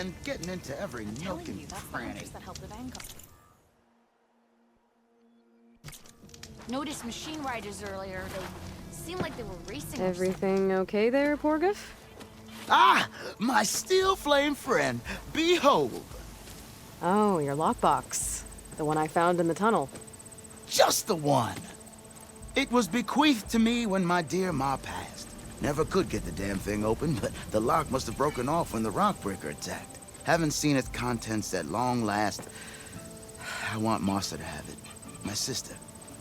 and getting into every nook and cranny. That helped with Vanguard. Noticed machine riders earlier. They seemed like they were racing. Everything okay there, Porgif? Ah! My steel flame friend, behold! Oh, your lockbox. The one I found in the tunnel. Just the one! It was bequeathed to me when my dear ma passed. Never could get the damn thing open, but the lock must have broken off when the rockbreaker attacked. Haven't seen its contents at long last. I want Martha to have it. My sister.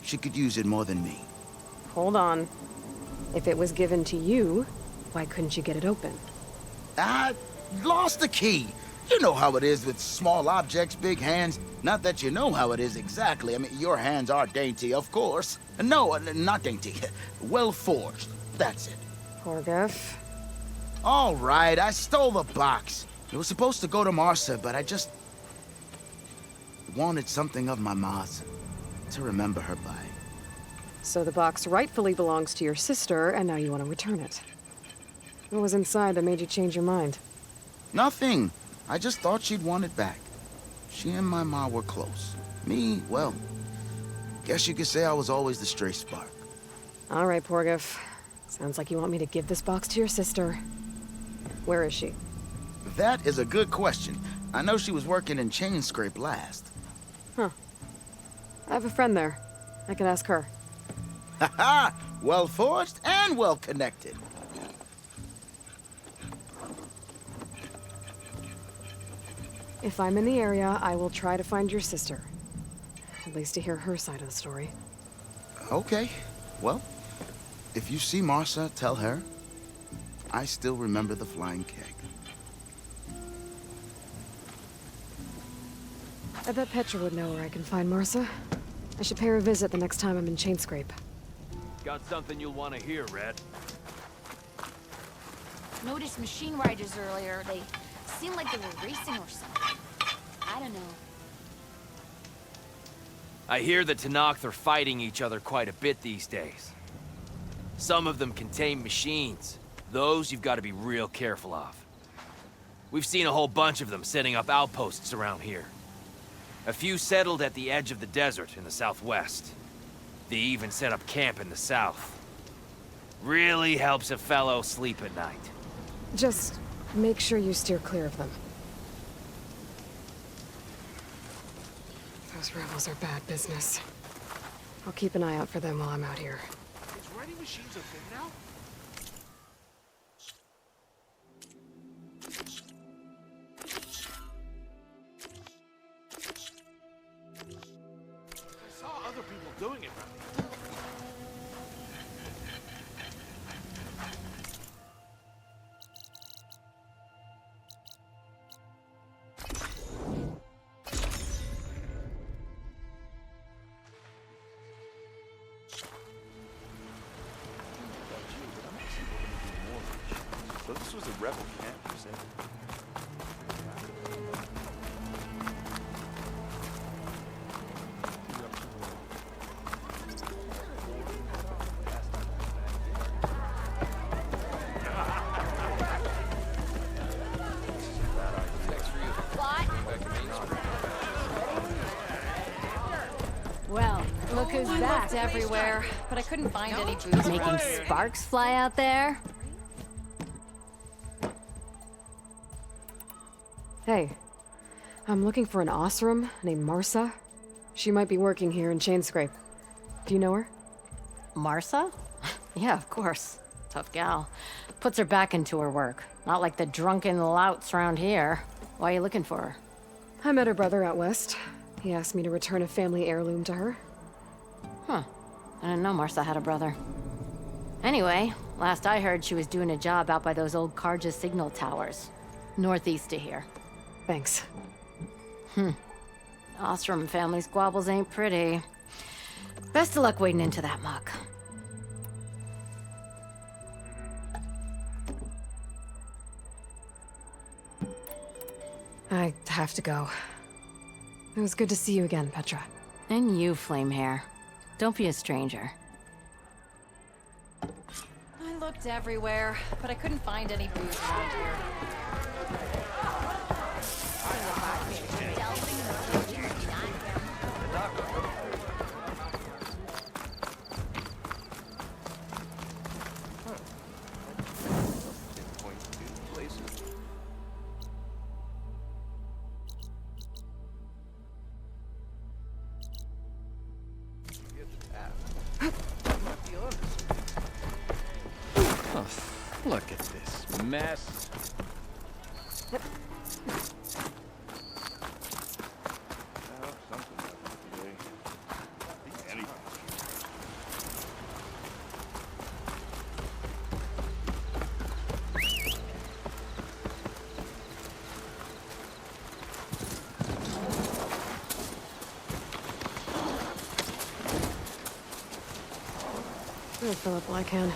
She could use it more than me. Hold on. If it was given to you, why couldn't you get it open? I lost the key. You know how it is with small objects, big hands. Not that you know how it is exactly. I mean, your hands are dainty, of course. No, not dainty. Well forged. That's it. Porgif. All right, I stole the box. It was supposed to go to Martha, but I just wanted something of my ma's to remember her by. So the box rightfully belongs to your sister, and now you want to return it. What was inside that made you change your mind? Nothing. I just thought she'd want it back. She and my ma were close. Me, well, guess you could say I was always the stray spark. All right, Porgif. Sounds like you want me to give this box to your sister. Where is she? That is a good question. I know she was working in Chain Scrape last. Huh. I have a friend there. I can ask her. Ha-ha! Well forged and well connected. If I'm in the area, I will try to find your sister. At least to hear her side of the story. Okay. Well, if you see Martha, tell her I still remember the flying keg. I bet Petra would know where I can find Martha. I should pay her a visit the next time I'm in Chain Scrape. Got something you'll want to hear, Red. Noticed machine riders earlier. They seemed like they were racing or something. I don't know. I hear the Tenakth are fighting each other quite a bit these days. Some of them contain machines. Those you've got to be real careful of. We've seen a whole bunch of them setting up outposts around here. A few settled at the edge of the desert in the southwest. They even set up camp in the south. Really helps a fellow sleep at night. Just make sure you steer clear of them. Those rebels are bad business. I'll keep an eye out for them while I'm out here. Is writing machines a thing now? I saw other people doing it around here. So this was a rebel camp, you said? Well, look who's back. Looked everywhere, but I couldn't find any booze. Making sparks fly out there? Hey, I'm looking for an Osram named Martha. She might be working here in Chain Scrape. Do you know her? Martha? Yeah, of course. Tough gal. Puts her back into her work. Not like the drunken louts around here. Why are you looking for her? I met her brother out west. He asked me to return a family heirloom to her. Huh. I didn't know Martha had a brother. Anyway, last I heard she was doing a job out by those old Karja signal towers. Northeast of here. Thanks. Ostrom family squabbles ain't pretty. Best of luck wading into that muck. I have to go. It was good to see you again, Petra. And you, Flamehair. Don't be a stranger. I looked everywhere, but I couldn't find any booze around here. Look at this mess. Oh, something happened today. I think anything's I'll fill up while I can.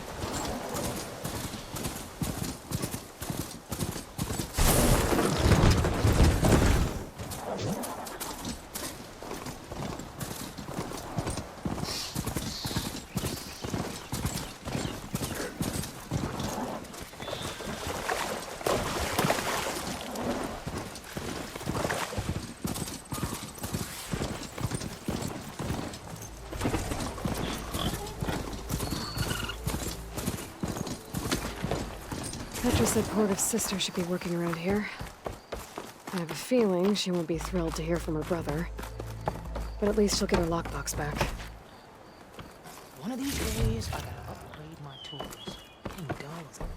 Petra said Porgov's sister should be working around here. I have a feeling she won't be thrilled to hear from her brother. But at least she'll get her lockbox back. One of these days, I gotta upgrade my tools.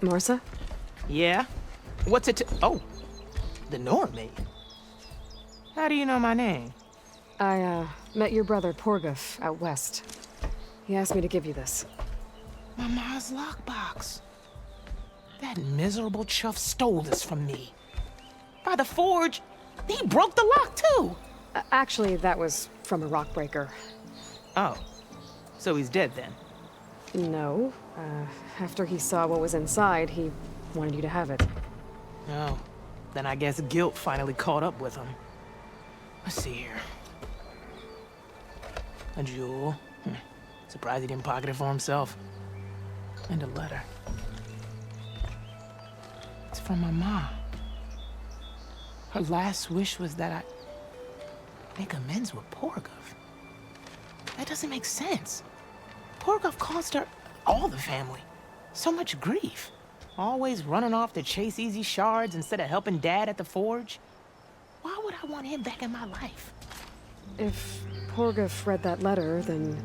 Marsa? Yeah? What's it to— Oh, the Nora maid. How do you know my name? I, met your brother Porgov out west. He asked me to give you this. My ma's lockbox. That miserable chuff stole this from me. By the forge, he broke the lock too. Actually, that was from a rock breaker. Oh, so he's dead then? No. After he saw what was inside, he wanted you to have it. Oh, then I guess guilt finally caught up with him. Let's see here. A jewel. Surprised he didn't pocket it for himself. And a letter. It's from my mom. Her last wish was that I make amends with Porgov. That doesn't make sense. Porgov caused her, all the family, so much grief. Always running off to chase easy shards instead of helping Dad at the forge. Why would I want him back in my life? If Porgov read that letter, then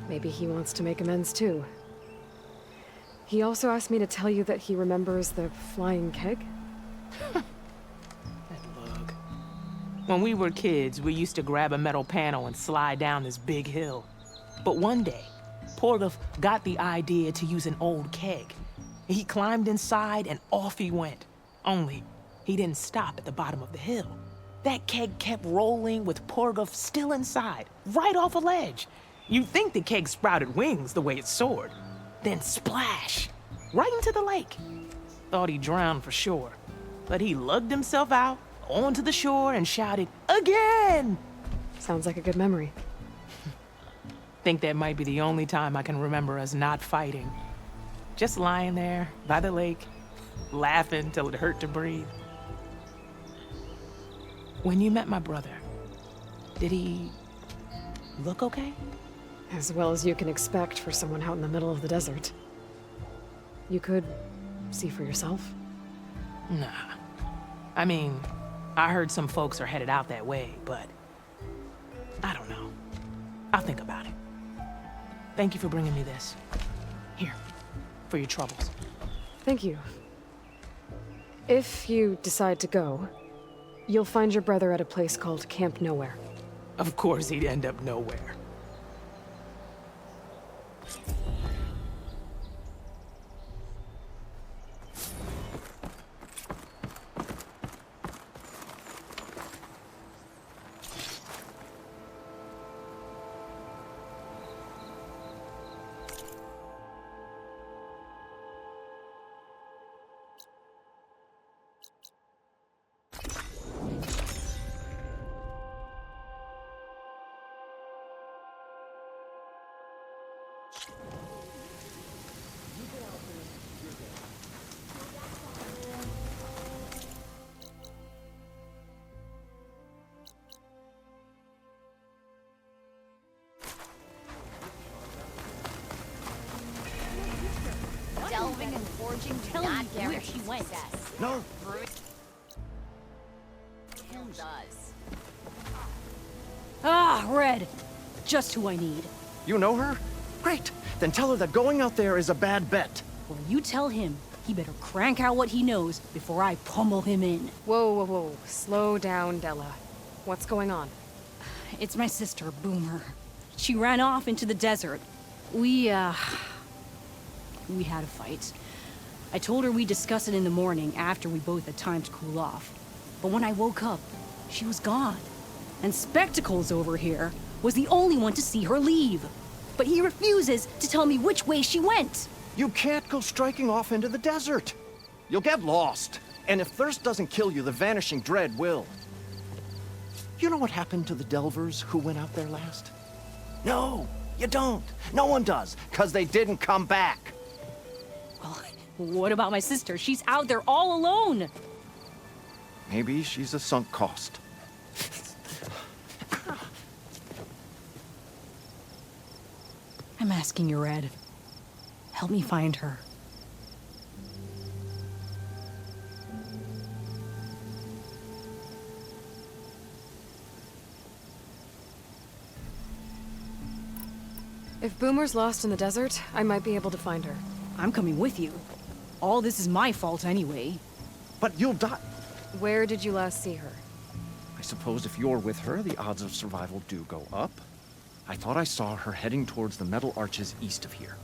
maybe he wants to make amends too. He also asked me to tell you that he remembers the flying keg. That lug. When we were kids, we used to grab a metal panel and slide down this big hill. But one day, Porgov got the idea to use an old keg. He climbed inside and off he went. Only, he didn't stop at the bottom of the hill. That keg kept rolling with Porgov still inside, right off a ledge. You'd think the keg sprouted wings the way it soared. Then splash, right into the lake. Thought he drowned for sure. But he lugged himself out onto the shore and shouted, "Again!" Sounds like a good memory. Think that might be the only time I can remember us not fighting. Just lying there by the lake, laughing till it hurt to breathe. When you met my brother, did he look okay? As well as you can expect for someone out in the middle of the desert. You could see for yourself. Nah. I mean, I heard some folks are headed out that way, but I don't know. I'll think about it. Thank you for bringing me this. Here, for your troubles. Thank you. If you decide to go, you'll find your brother at a place called Camp Nowhere. Of course he'd end up nowhere. Delving and forging do not guarantee success. No, Hill does. Ah, Red. Just who I need. You know her? Great. Then tell her that going out there is a bad bet. Well, you tell him. He better crank out what he knows before I pummel him in. Whoa, whoa, whoa. Slow down, Della. What's going on? It's my sister, Boomer. She ran off into the desert. We had a fight. I told her we'd discuss it in the morning after we both had time to cool off. But when I woke up, she was gone. And Spectacles over here was the only one to see her leave. But he refuses to tell me which way she went. You can't go striking off into the desert. You'll get lost. And if thirst doesn't kill you, the vanishing dread will. You know what happened to the Delvers who went out there last? No, you don't. No one does, because they didn't come back. Well, what about my sister? She's out there all alone. Maybe she's a sunk cost. I'm asking you, Red. Help me find her. If Boomer's lost in the desert, I might be able to find her. I'm coming with you. All this is my fault anyway. But you'll die. Where did you last see her? I suppose if you're with her, the odds of survival do go up. I thought I saw her heading towards the metal arches east of here.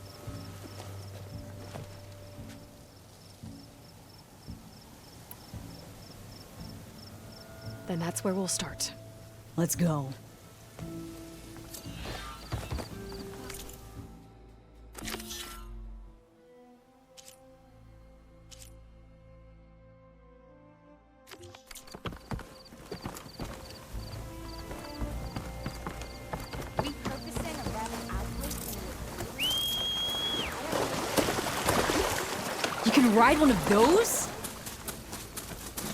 Then that's where we'll start. Let's go. Repurposing a rabbit outlet You can ride one of those?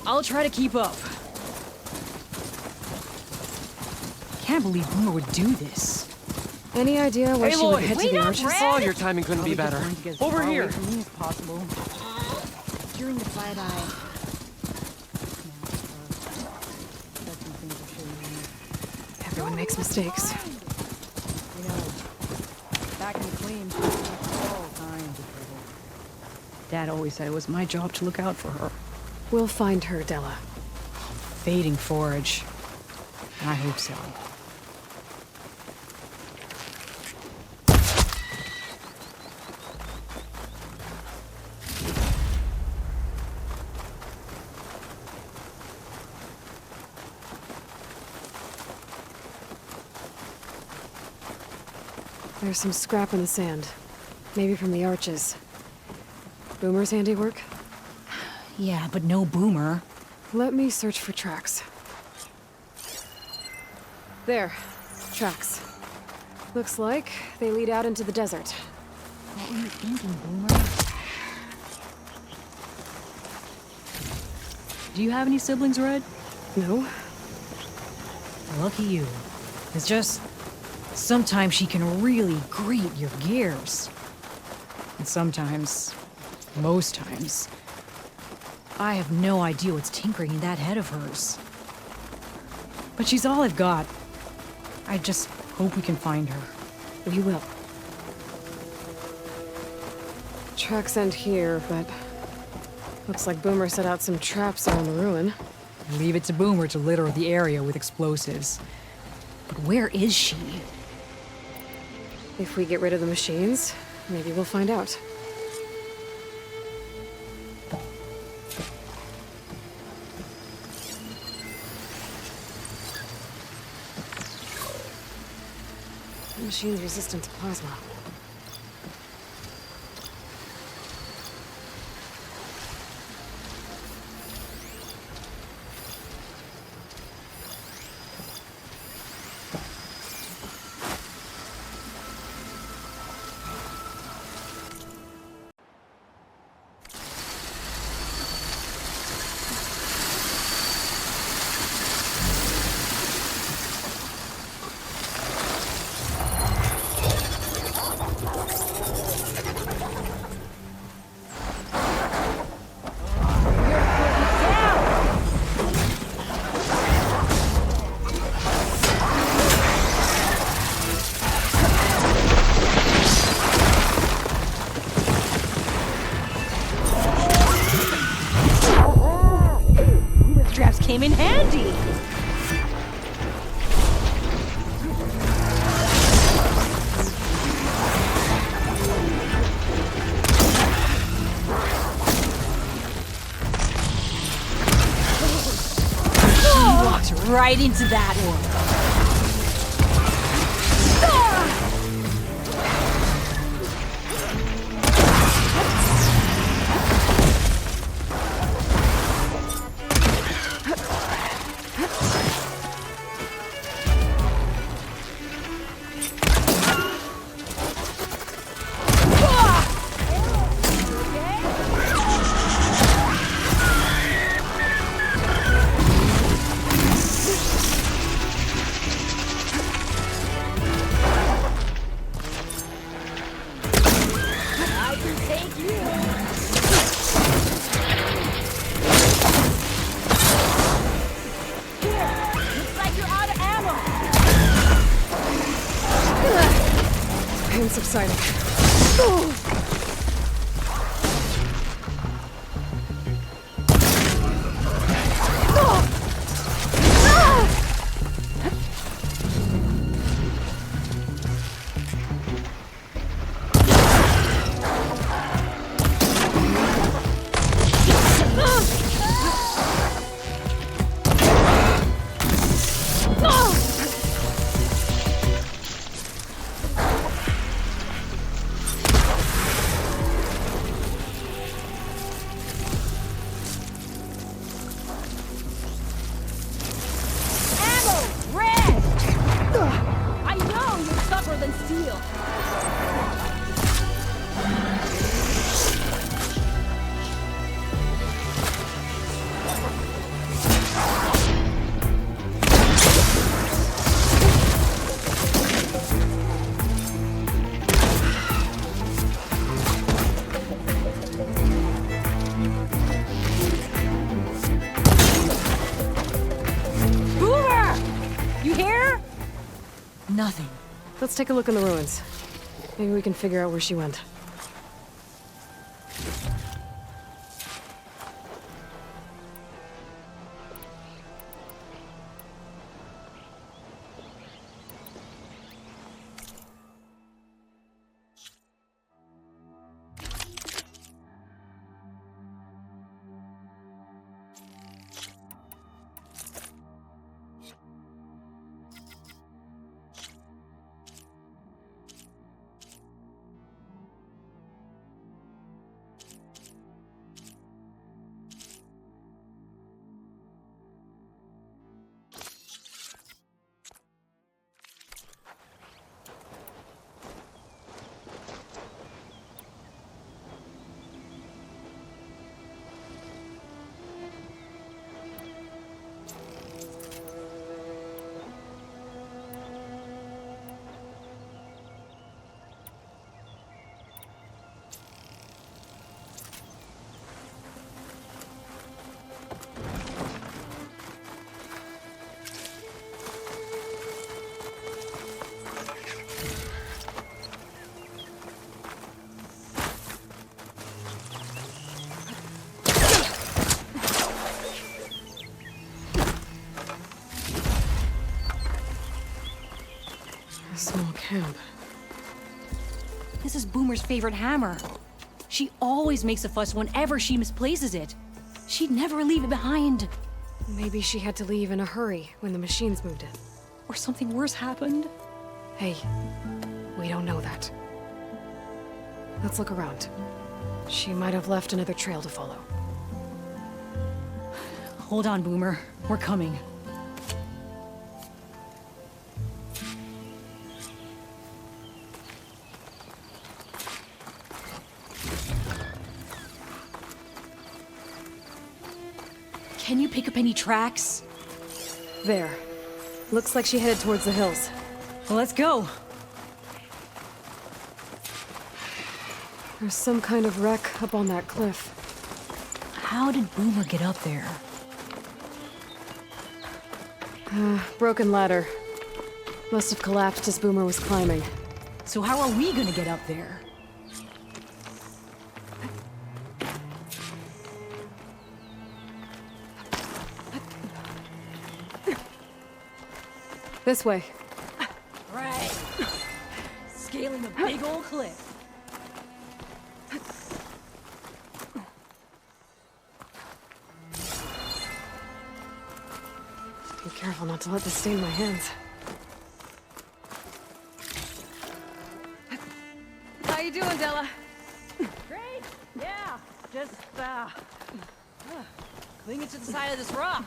I'll try to keep up. Can't believe Boomer would do this. Any idea where she would head to the arches? Oh, your timing couldn't be better. Over here. Away from me as possible. during the flight Everyone makes mistakes. You know, back in the Queen, she was all kinds of trouble. Dad always said it was my job to look out for her. We'll find her, Della. Fading forage. I hope so. There's some scrap in the sand. Maybe from the arches. Boomer's handiwork? Yeah, but no Boomer. Let me search for tracks. There. Tracks. Looks like they lead out into the desert. What were you thinking, Boomer? Do you have any siblings, Red? No? Lucky you. It's just... sometimes she can really grate your gears. And sometimes, most times, I have no idea what's tinkering in that head of hers. But she's all I've got. I just hope we can find her. We will. Tracks end here, but... looks like Boomer set out some traps around the ruin. Leave it to Boomer to litter the area with explosives. But where is she? If we get rid of the machines, maybe we'll find out. The machine's resistant to plasma. came in handy. He walked right into that one. I'm subsiding. Nothing. Let's take a look in the ruins. Maybe we can figure out where she went. Small camp. This is Boomer's favorite hammer. She always makes a fuss whenever she misplaces it. She'd never leave it behind. Maybe she had to leave in a hurry when the machines moved in. Or something worse happened. Hey, we don't know that. Let's look around. She might have left another trail to follow. Hold on, Boomer. We're coming. Can you pick up any tracks? There. Looks like she headed towards the hills. Well, let's go. There's some kind of wreck up on that cliff. How did Boomer get up there? Broken ladder. Must have collapsed as Boomer was climbing. So how are we gonna get up there? This way. Right. Scaling a big old cliff. Be careful not to let this stain my hands. How you doing, Della? Great. Yeah. Just clinging to the side of this rock.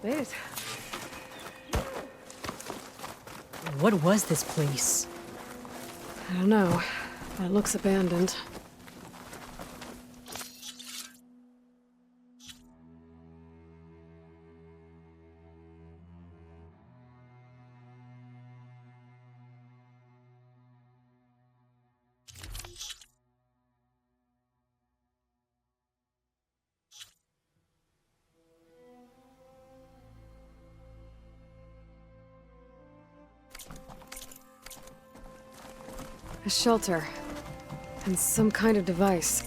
Made it. What was this place? I don't know. But it looks abandoned. A shelter. And some kind of device.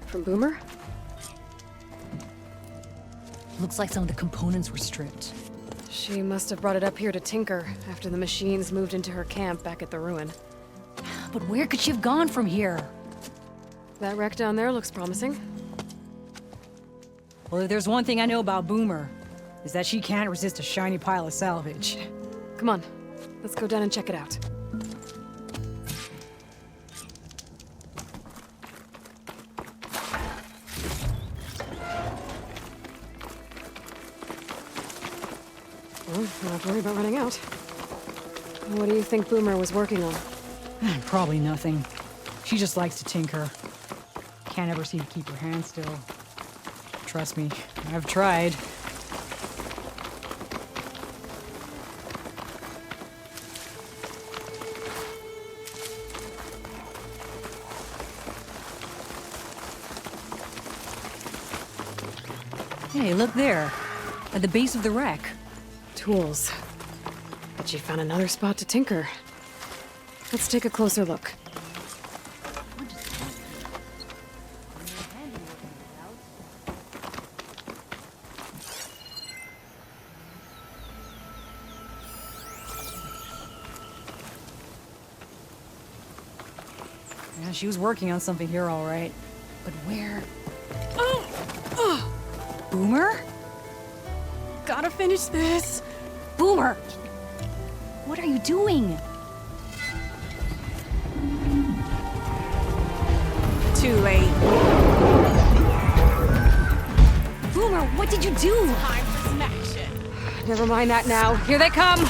From Boomer? Looks like some of the components were stripped. She must have brought it up here to tinker after the machines moved into her camp back at the ruin. But where could she have gone from here? That wreck down there looks promising. Well, if there's one thing I know about Boomer, is that she can't resist a shiny pile of salvage. Come on, let's go down and check it out. Well, not have to worry about running out. What do you think Boomer was working on? Probably nothing. She just likes to tinker. Can't ever seem to keep her hands still. Trust me, I've tried. Hey, look there. At the base of the wreck. Tools. But she found another spot to tinker. Let's take a closer look. Yeah, she was working on something here, all right. But where? Boomer? Gotta finish this! Boomer! What are you doing? Too late. Boomer, what did you do? Time for some action. Never mind that now. Here they come!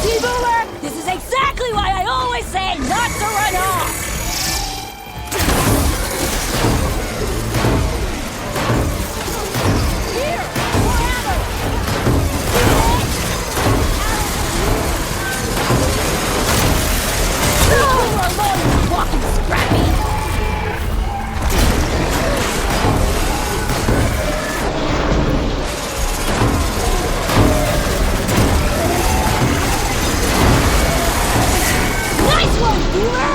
See, Boomer? This is exactly why I always say not to run off! Here! More ammo! Boomer alone, you walking scrappy! Nice one, Boomer!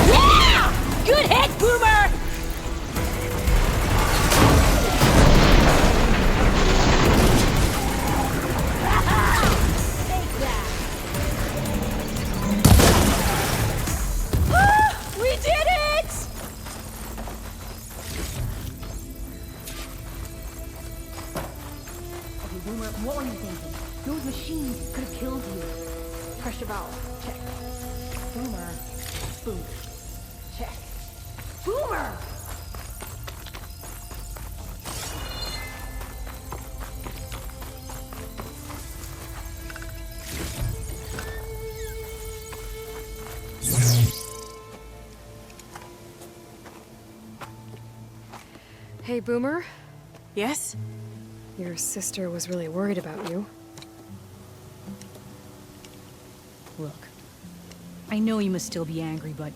Yeah! Good hit, Boomer! Boomer, what were you thinking? Those machines could have killed you. Pressure valve, check. Boomer, boom, check. Boomer! Hey, Boomer. Yes? Your sister was really worried about you. Look, I know you must still be angry, but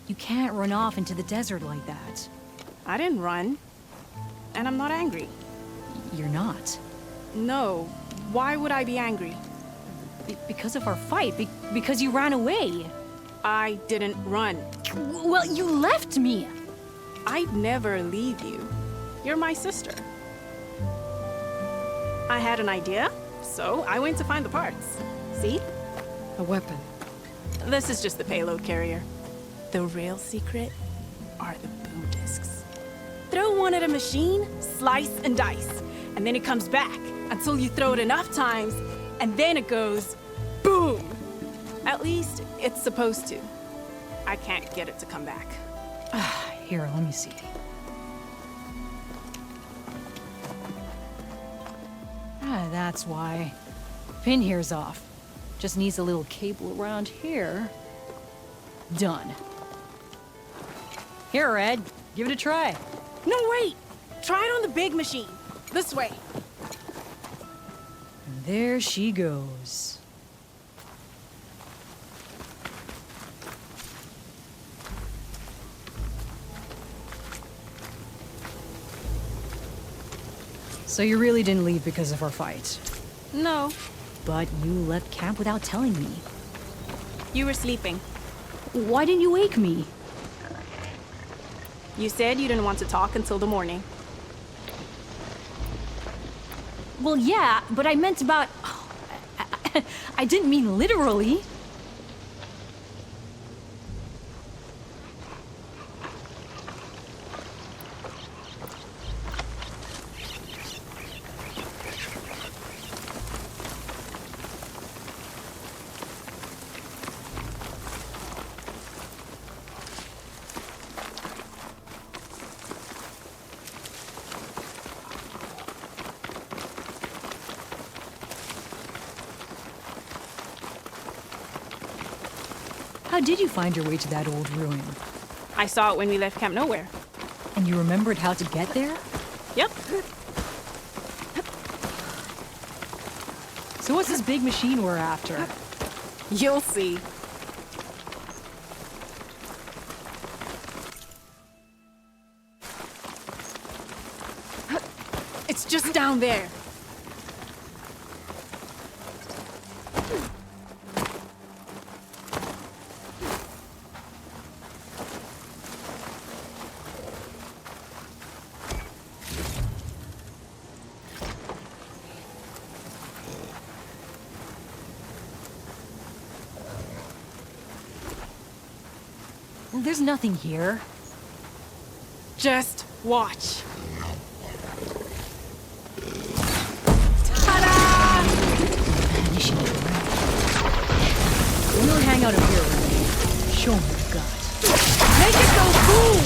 you can't run off into the desert like that. I didn't run. And I'm not angry. You're not. No. Why would I be angry? Because of our fight. Because you ran away. I didn't run. Well, you left me. I'd never leave you. You're my sister. I had an idea, so I went to find the parts. See? A weapon. This is just the payload carrier. The real secret are the boom discs. Throw one at a machine, slice and dice, and then it comes back until you throw it enough times, and then it goes boom. At least it's supposed to. I can't get it to come back. Here, let me see. That's why. Pin here's off. Just needs a little cable around here. Done. Here, Red. Give it a try. No, wait! Try it on the big machine. This way. And there she goes. So you really didn't leave because of our fight? No. But you left camp without telling me. You were sleeping. Why didn't you wake me? You said you didn't want to talk until the morning. Well, yeah, but I meant about... I didn't mean literally. How did you find your way to that old ruin? I saw it when we left Camp Nowhere. And you remembered how to get there? Yep. So what's this big machine we're after? You'll see. It's just down there. There's nothing here. Just watch. Vanishing ground. We'll hang out up here, Renee. Show me what you got. Make it go boom!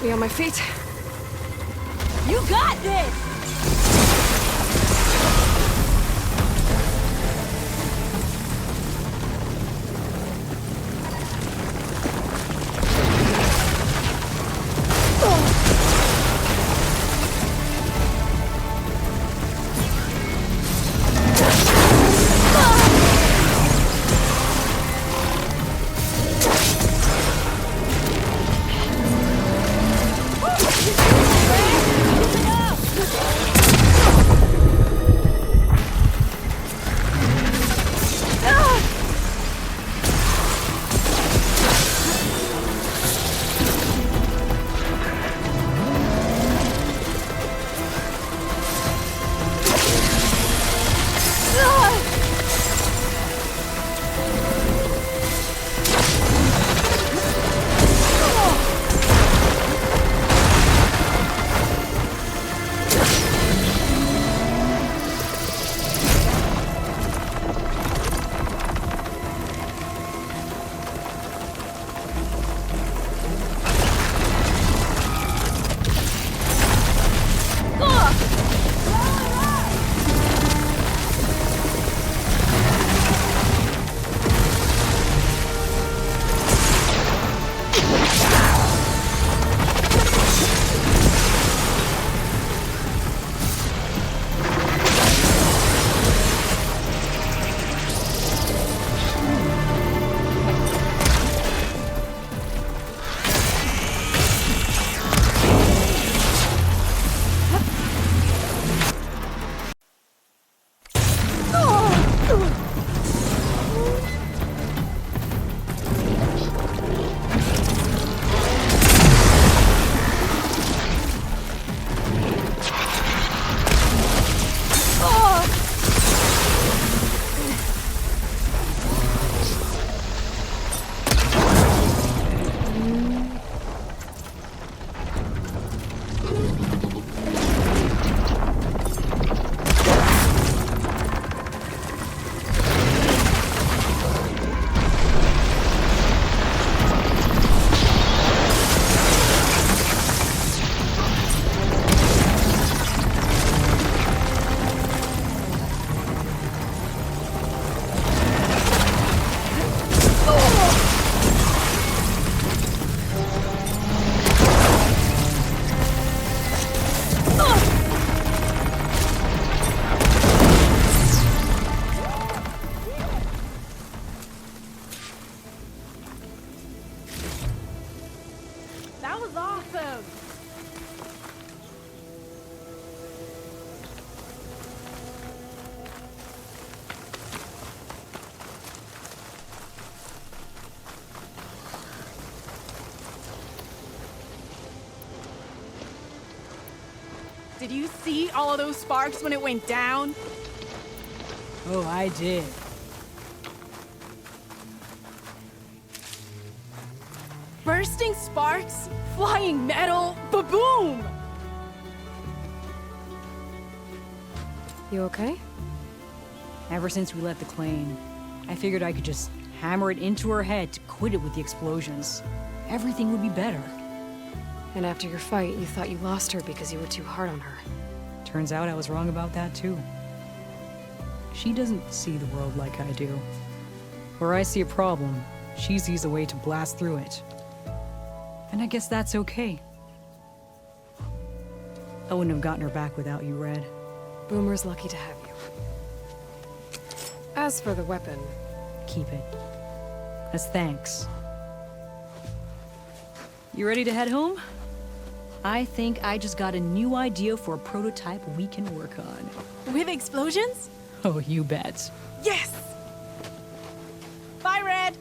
Keep me on my feet. You got this! Did you see all of those sparks when it went down? Oh, I did. Bursting sparks, flying metal, ba-boom! You okay? Ever since we let the claim, I figured I could just hammer it into her head to quit it with the explosions. Everything would be better. And after your fight, you thought you lost her because you were too hard on her. Turns out I was wrong about that too. She doesn't see the world like I do. Where I see a problem, she sees a way to blast through it. And I guess that's okay. I wouldn't have gotten her back without you, Red. Boomer's lucky to have you. As for the weapon... Keep it. As thanks. You ready to head home? I think I just got a new idea for a prototype we can work on. With explosions? Oh, you bet. Yes! Bye, Red!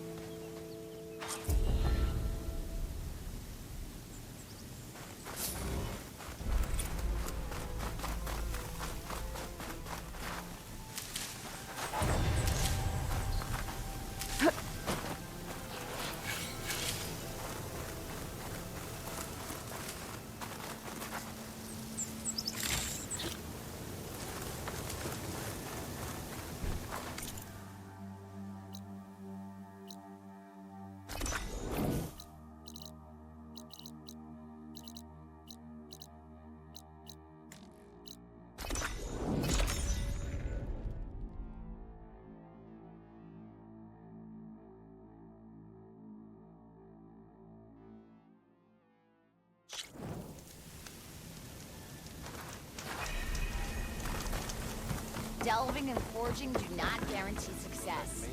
Delving and forging do not guarantee success.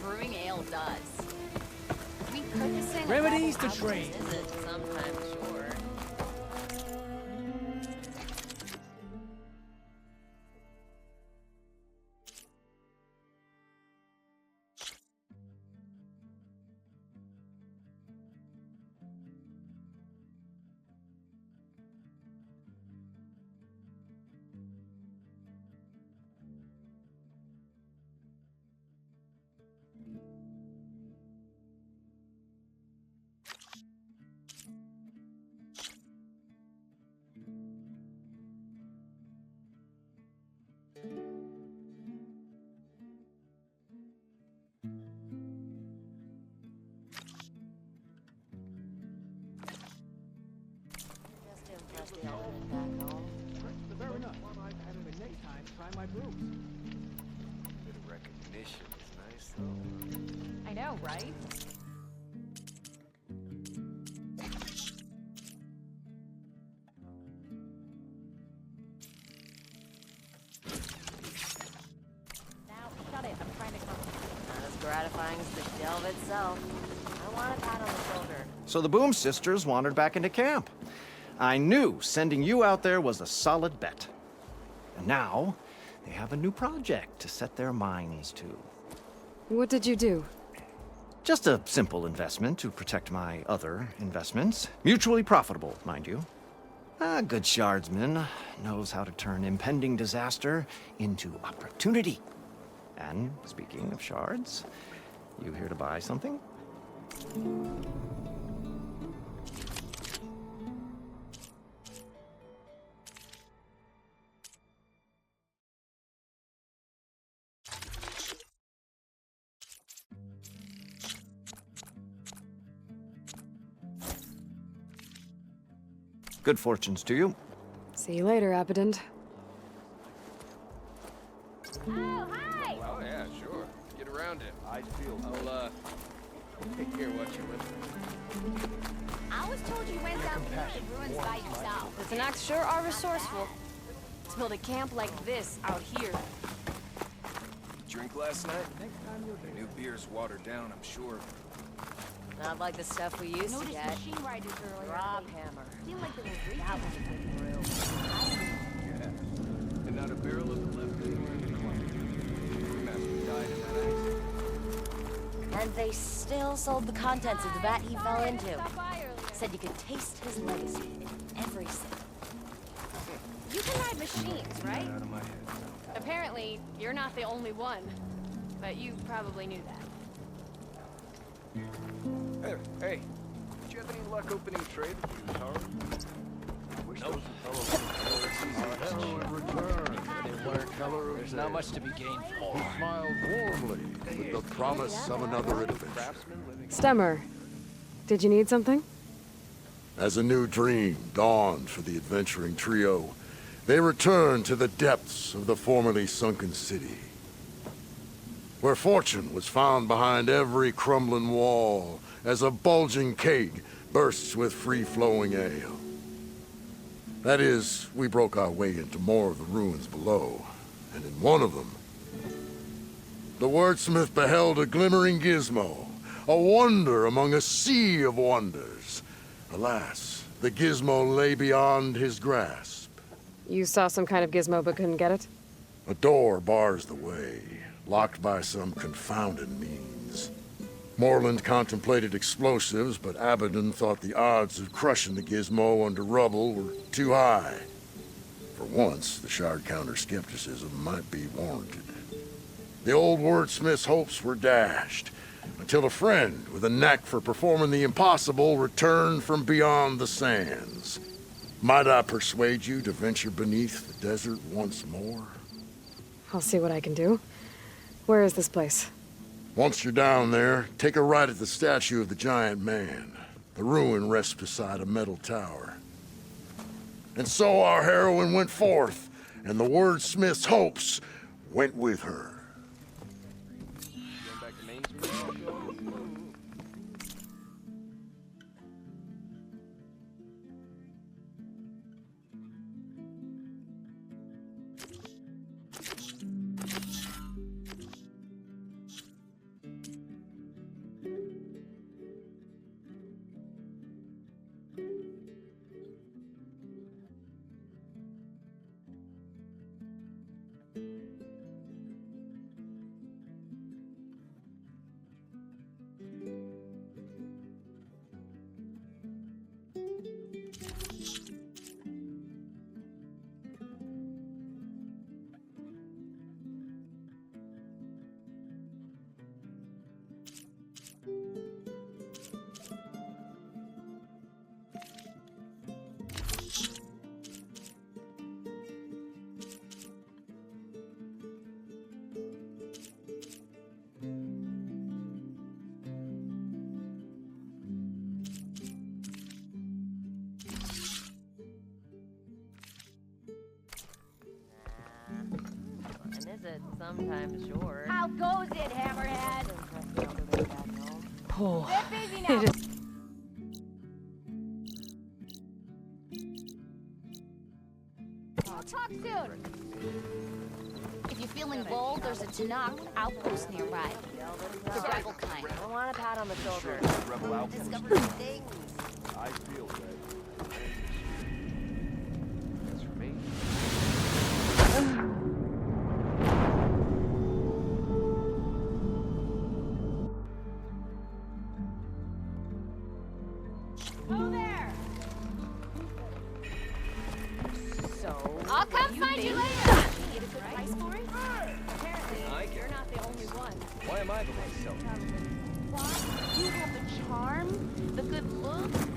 Brewing ale does. Repurposing Remedies to a level trade. isn't sometimes sure. Fair enough. The next time, try my brews. Bit of recognition is nice, though. I know, right? Now, shut it. I'm trying to concentrate. Not as gratifying as the delve itself. I want a pat on the shoulder. So the Boom sisters wandered back into camp. I knew sending you out there was a solid bet. And now, they have a new project to set their minds to. What did you do? Just a simple investment to protect my other investments. Mutually profitable, mind you. A good shardsman knows how to turn impending disaster into opportunity. And speaking of shards, you here to buy something? Good fortunes to you. See you later, Abidend. Oh, hi! Oh, yeah, sure. Get around it. I feel. I'll, take care what you're with. I was told you went down through the ruins by yourself. The Tanakh sure are resourceful. To build a camp like this out here. Drink last night? The new beer's watered down, I'm sure. Not like the stuff we used to Noticed get. machine riders earlier. Rob hammer. Seemed like they were That was a good brew. Yeah. And not a barrel of it left anywhere in the closet. Brewmaster died in that ice. And they still sold the contents of the vat he fell into. Stopped by earlier. Said you could taste his legacy in every sip. You can ride machines, right? Out of my head. Apparently, you're not the only one. But you probably knew that. Hey, did you have any luck opening trade with you, Tara? There's not much to be gained from He smiled warmly with the promise of another adventure. Stemmer, did you need something? As a new dream dawned for the adventuring trio, they returned to the depths of the formerly sunken city, where fortune was found behind every crumbling wall as a bulging keg bursts with free-flowing ale. That is, we broke our way into more of the ruins below, and in one of them, the wordsmith beheld a glimmering gizmo, a wonder among a sea of wonders. Alas, the gizmo lay beyond his grasp. You saw some kind of gizmo but couldn't get it? A door bars the way, locked by some confounded means. Moreland contemplated explosives, but Abaddon thought the odds of crushing the gizmo under rubble were too high. For once, the shard counter skepticism might be warranted. The old wordsmith's hopes were dashed, until a friend with a knack for performing the impossible returned from beyond the sands. Might I persuade you to venture beneath the desert once more? I'll see what I can do. Where is this place? Once you're down there, take a right at the statue of the giant man. The ruin rests beside a metal tower. And so our heroine went forth, and the wordsmith's hopes went with her. Going back to Main Street? it sometimes short. How goes it, Hammerhead? Oh, Get busy now. it is. We'll talk soon. If you're feeling bold, there's a Tanakh outpost nearby. The rebel kind. I want a pat on the shoulder. Rebel outpost. Discover some things. I feel that. That's for me. Oh, there! So, I'll come find you later! get a good price for it? Apparently, you're not the only one. Why am I the one selling? Why? You have the charm, the good looks.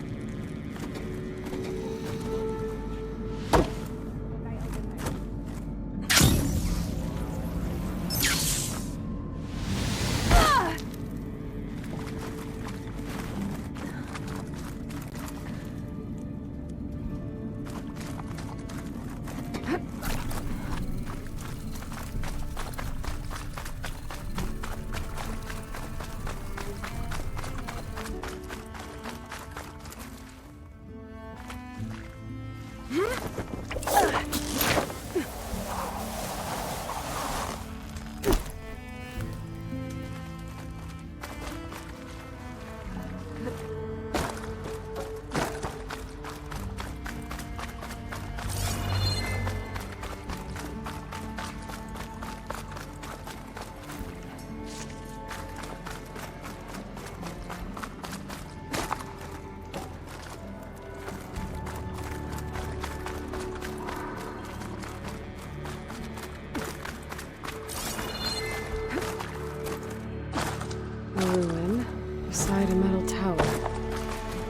Ruin beside a metal tower.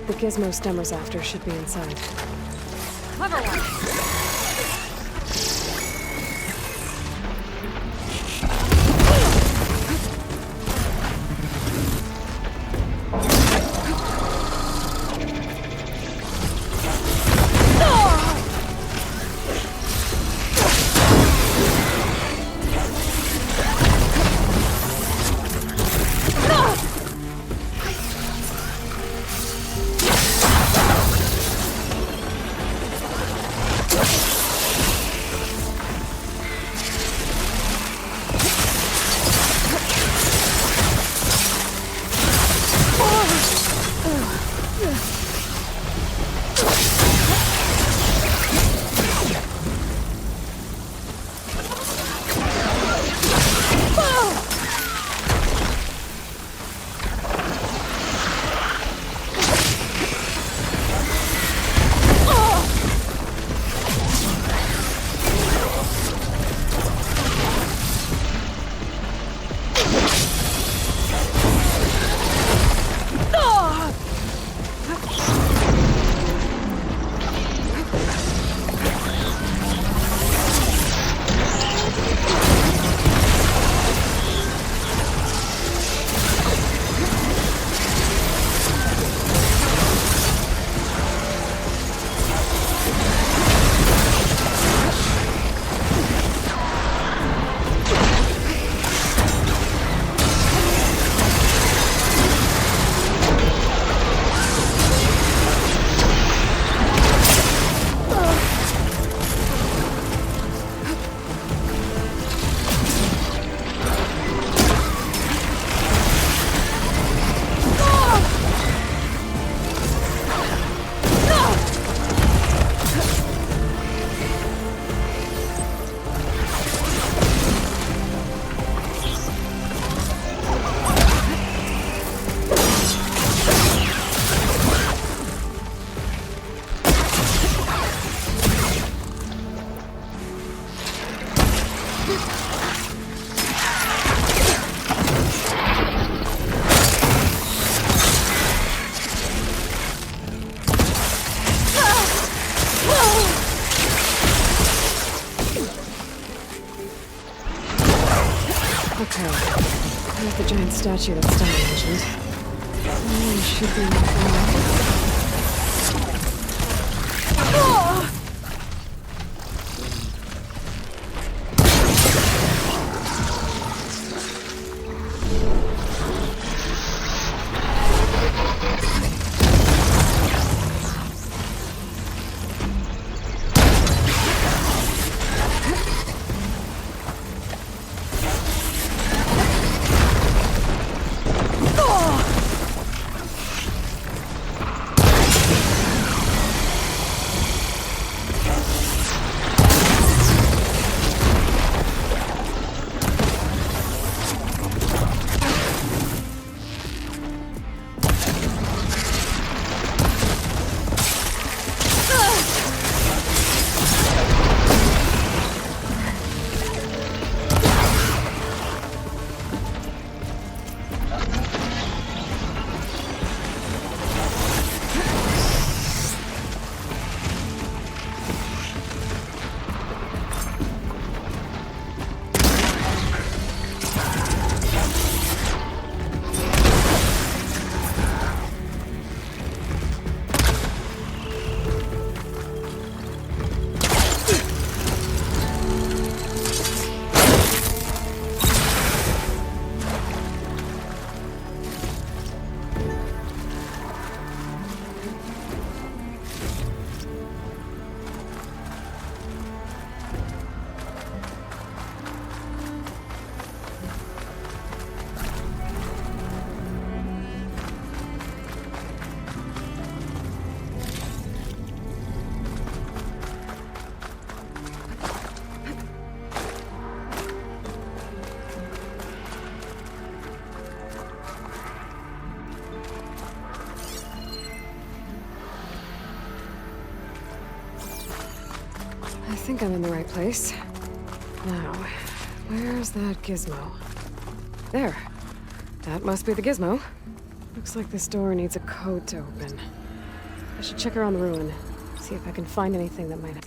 The gizmo Stemmer's after should be inside. Clever one. Okay. There's the giant statue that Stemmer mentioned. Someone should be looking. think I'm in the right place. Now, where's that gizmo? There. That must be the gizmo. Looks like this door needs a code to open. I should check around the ruin, see if I can find anything that might help.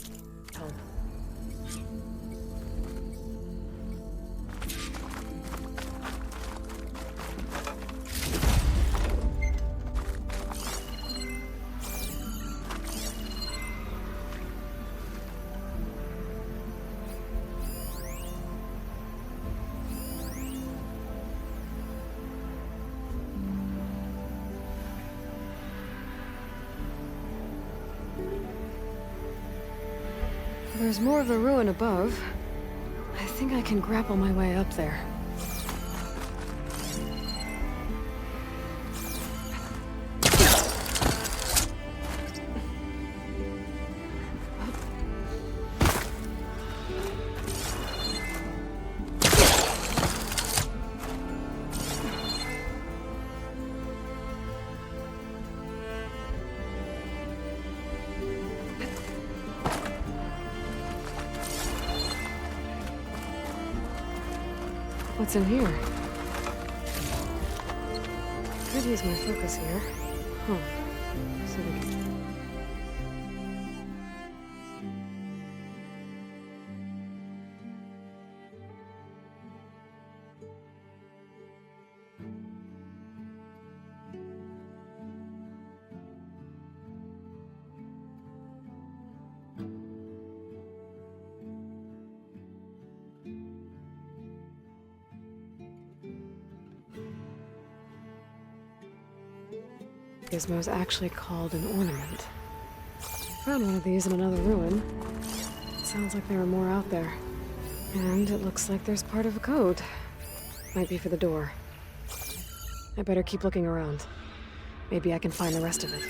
There's more of the ruin above. I think I can grapple my way up there. What's in here? Could use my focus here. Huh. So Gizmo's actually called an ornament. Found one of these in another ruin. Sounds like there are more out there. And it looks like there's part of a code. Might be for the door. I better keep looking around. Maybe I can find the rest of it.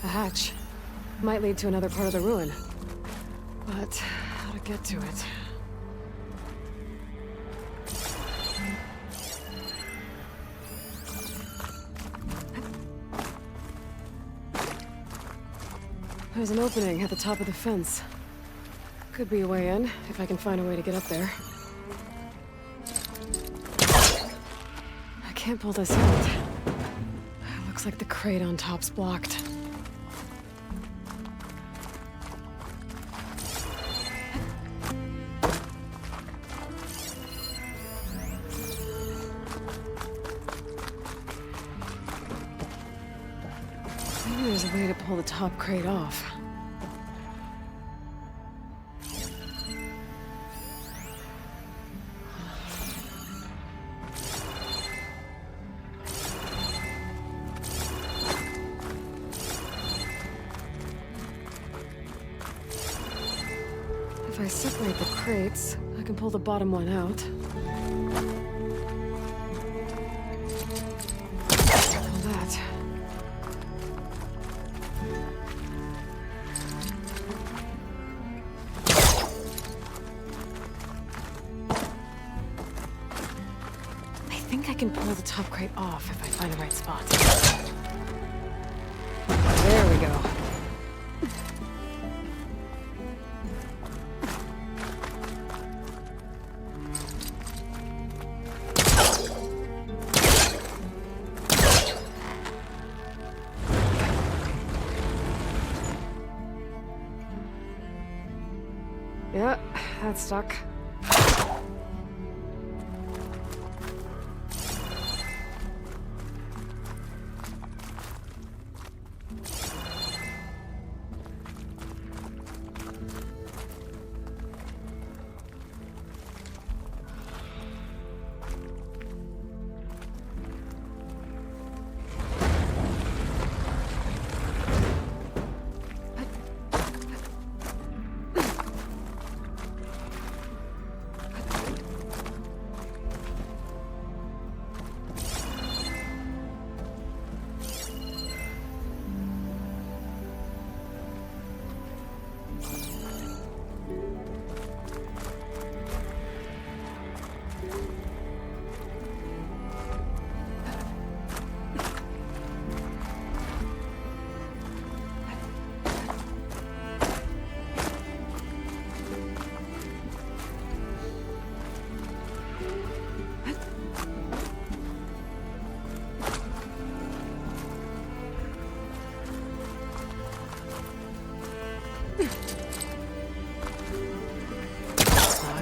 A hatch. Might lead to another part of the ruin. But how to get to it? There's an opening at the top of the fence. Could be a way in, if I can find a way to get up there. I can't pull this out. Looks like the crate on top's blocked. Maybe there's a way to pull the top crate off. If I separate the crates, I can pull the bottom one out. Pull that. I think I can pull the top crate off if I find the right spot. There we go. Yeah, that's stuck.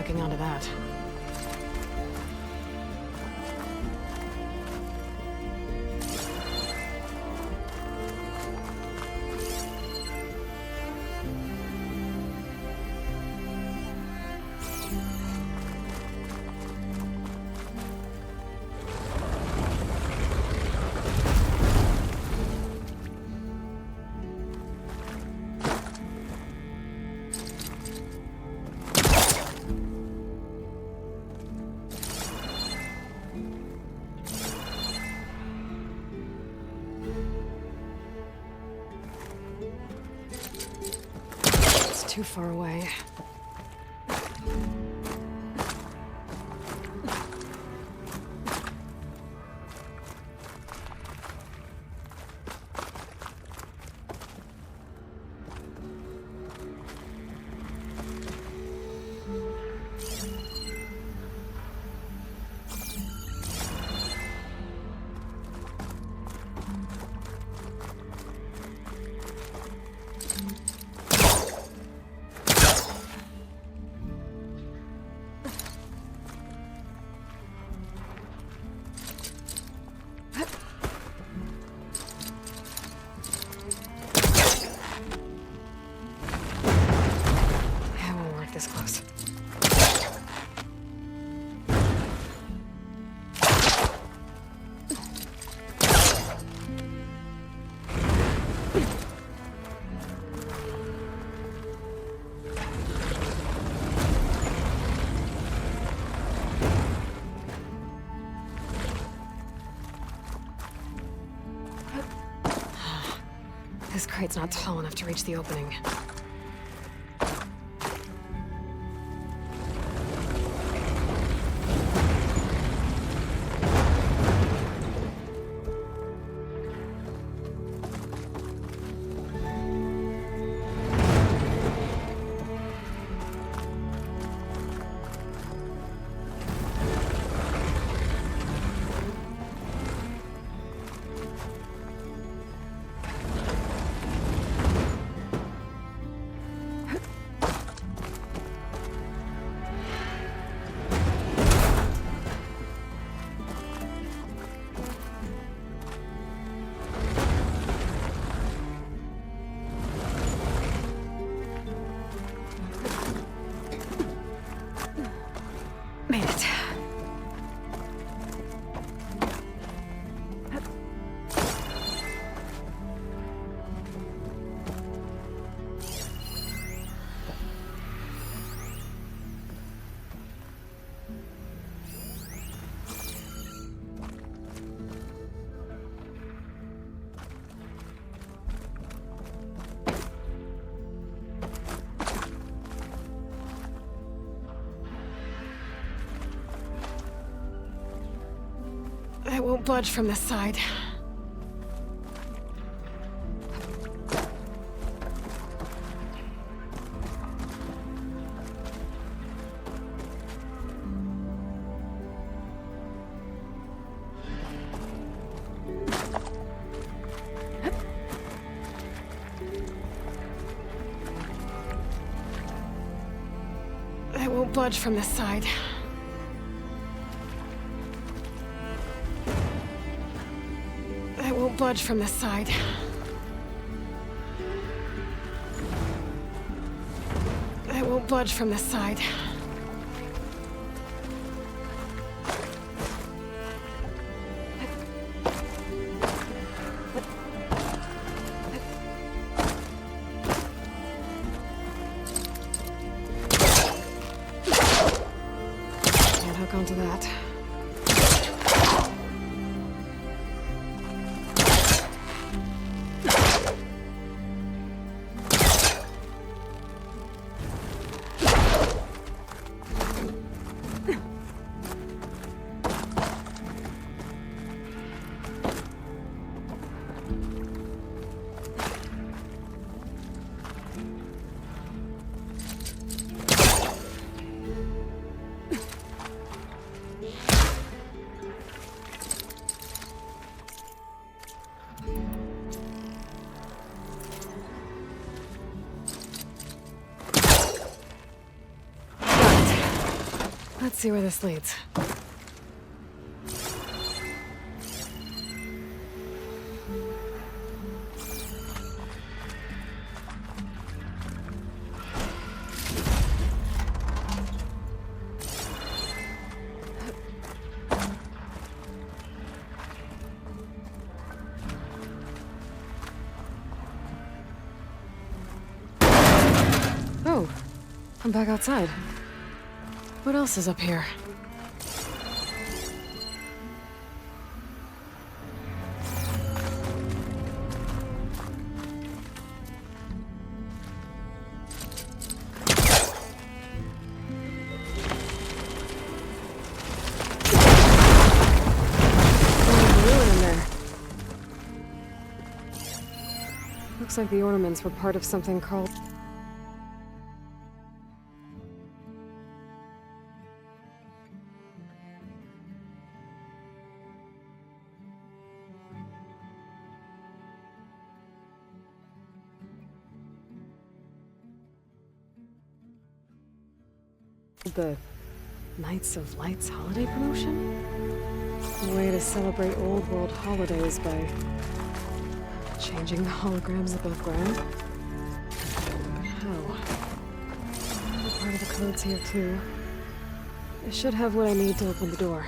hooking onto that. Too far away. This close. This crate's not tall enough to reach the opening. Made it. I won't budge from this side. I won't budge from this side. I won't budge from this side. I won't budge from this side. Can't hook onto that. Let's see where this leads. Oh, I'm back outside. What else is up here? Looks like the ornaments were part of something called... the Knights of Lights holiday promotion? A way to celebrate old world holidays by changing the holograms above ground? Oh. Another part of the code's here too. I should have what I need to open the door.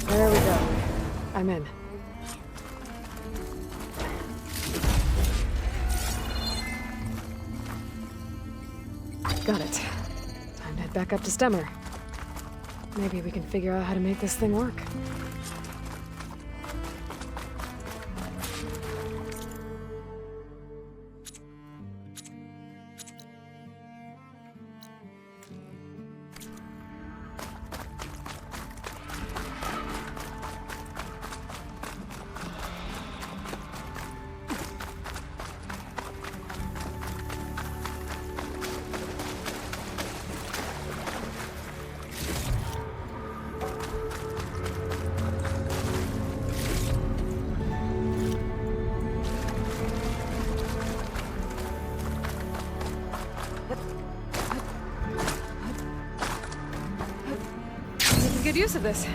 There we go. I'm in. Got it. Time to head back up to Stemmer. Maybe we can figure out how to make this thing work. Good use of this.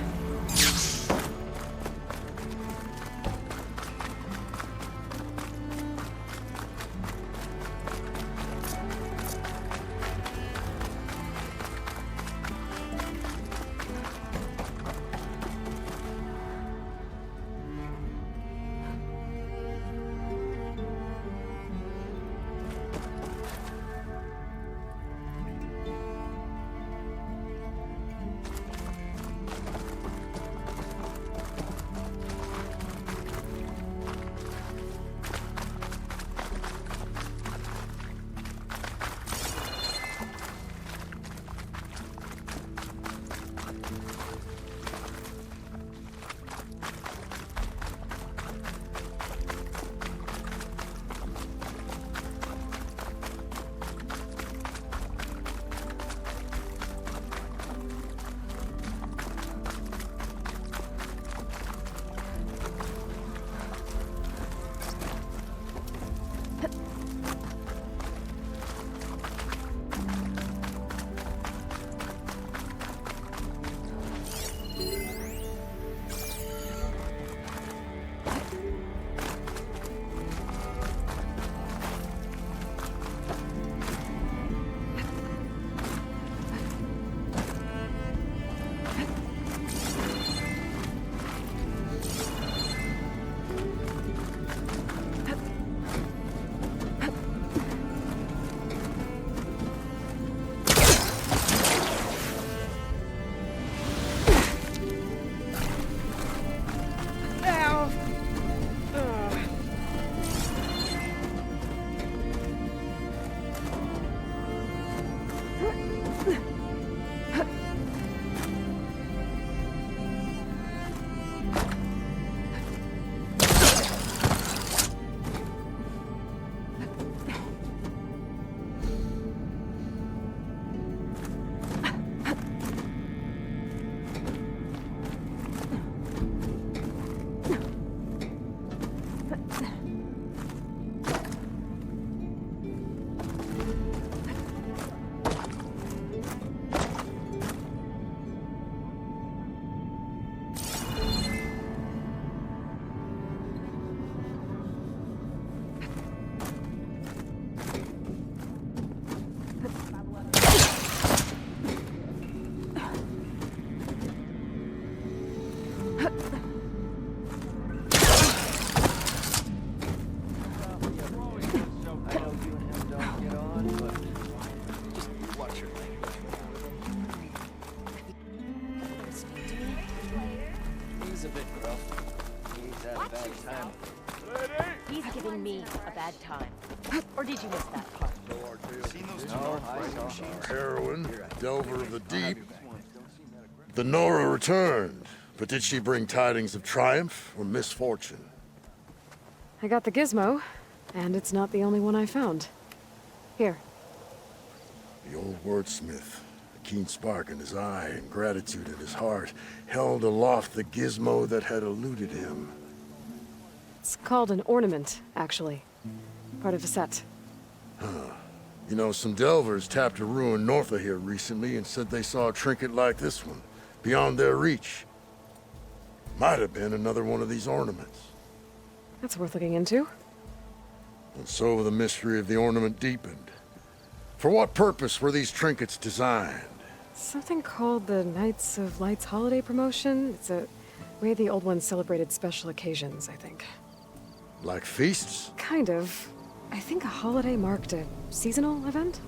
He's a bit gruff. He's had a bad time. He's giving me a bad time. Or did you miss that part? Heroine, delver of the deep. The Nora returned, but did she bring tidings of triumph or misfortune? I got the gizmo, and it's not the only one I found. Here. The old wordsmith, a keen spark in his eye and gratitude in his heart, held aloft the gizmo that had eluded him. It's called an ornament, actually. Part of a set. Huh. You know, some delvers tapped a ruin north of here recently and said they saw a trinket like this one, beyond their reach. Might have been another one of these ornaments. That's worth looking into. And so the mystery of the ornament deepened. For what purpose were these trinkets designed? Something called the Knights of Light's holiday promotion. It's a way the old ones celebrated special occasions, I think. Like feasts? Kind of. I think a holiday marked a seasonal event?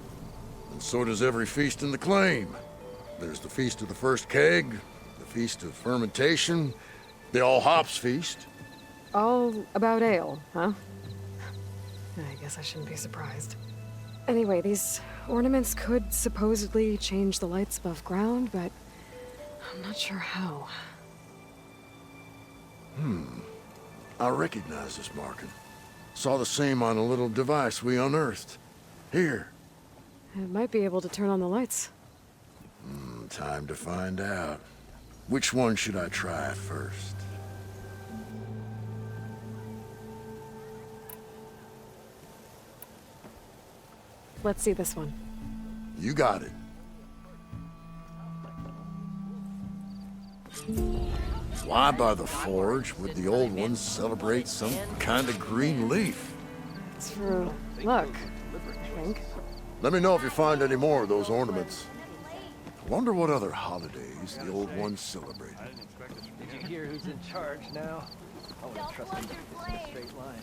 And so does every feast in the claim. There's the Feast of the First Keg, the Feast of Fermentation, the All Hops Feast. All about ale, huh? I guess I shouldn't be surprised. Anyway, these ornaments could supposedly change the lights above ground, but I'm not sure how. I recognize this marking. Saw the same on a little device we unearthed. Here. It might be able to turn on the lights. Time to find out. Which one should I try first? Let's see this one. You got it. Why by the forge would the old ones celebrate some kind of green leaf? It's for luck, I think. Let me know if you find any more of those ornaments. Wonder what other holidays the old ones celebrate. Did you hear who's in charge now? I wouldn't trust him to keep this in a straight line.